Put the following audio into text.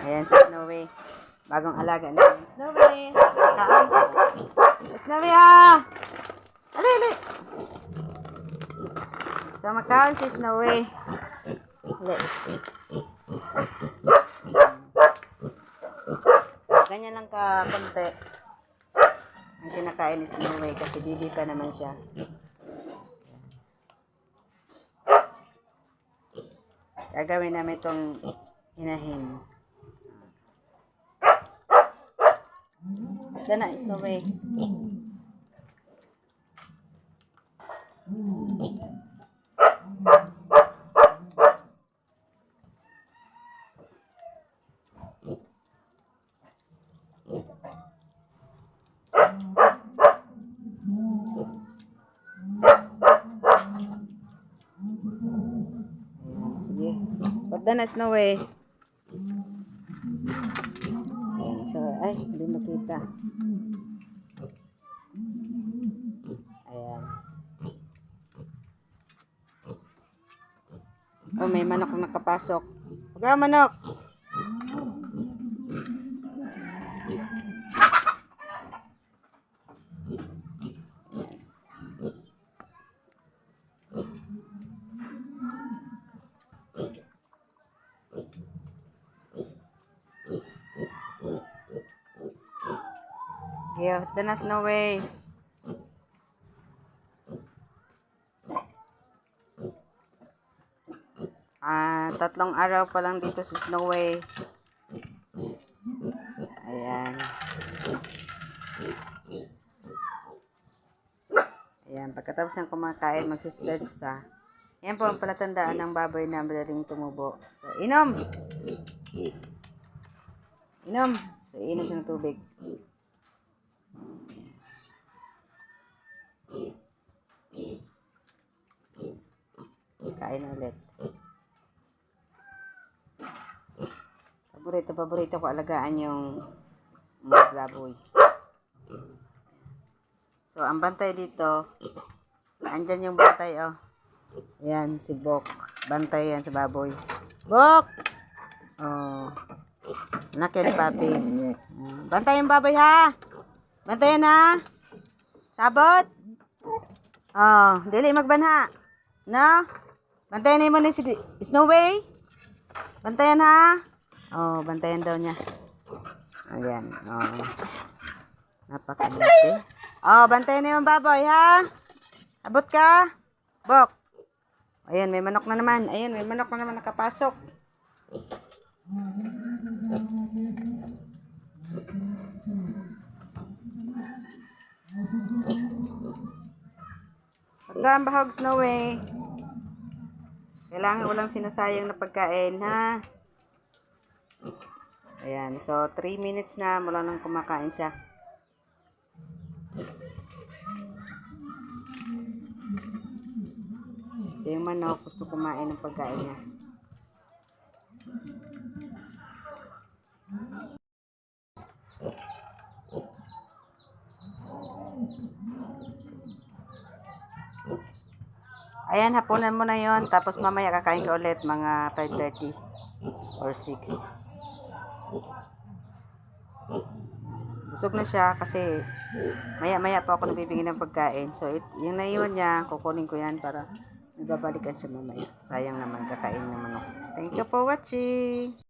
Ayan si Snowy. Bagong alaga namin. Snowy! Kaon. Snowy ah! Ali! So, makaon si Snowy. Ali. Ganyan lang ka konti ang kinakain ni Snowy kasi bibi pa naman siya. Gagawin namin itong hinahin. Ito na, Snowy. Sige. Pagda na, Snowy. Ayan, so, ay, hindi makita. Ayan. Oh, may manok na nakapasok. Huwag manok! Yeah, the nas no way. Tatlong araw pa lang dito sa Snowy. Ayan. Ayan, pagkatapos ng kumakain, magsistretch sa. Yan po ang palatandaan ng baboy na madaling tumubo. So, inom! Inom! So, inom siya ng tubig. Kain ulit. Paborito ko alagaan yung mga baboy. So, ang bantay dito, andyan yung bantay, oh. Ayan, si Bok. Bantay yan sa baboy. Bok! Oh. Anak yan, papi. Bantay yung baboy, ha? Bantayan, ha? Sabot? Oh, dili magbanha. No? Bantayan na mo ni si Snowy? Bantayan, ha? Oh, bantayan daw niya. Ayan, oh. Napakabuti. Oh, bantayan na yung baboy, ha? Abot ka? Bok. Ayan, may manok na naman. Ayan, may manok na naman nakapasok. Pagdaan bahog, Snowy. Kailangan walang sinasayang na pagkain, ha? Ayan, so 3 minutes na mula nang kumakain siya. So yung manok gusto kumain ng pagkain niya. Ayan, hapunan mo na yon. Tapos mamaya kakain ka ulit mga 5:30 or 6. Busog na siya kasi maya-maya pa ako nabibigyan ng pagkain. So, yung naiwan niya, kukunin ko yan para ibabalikan siya mamaya. Sayang naman, kakain ng manok. Thank you for watching!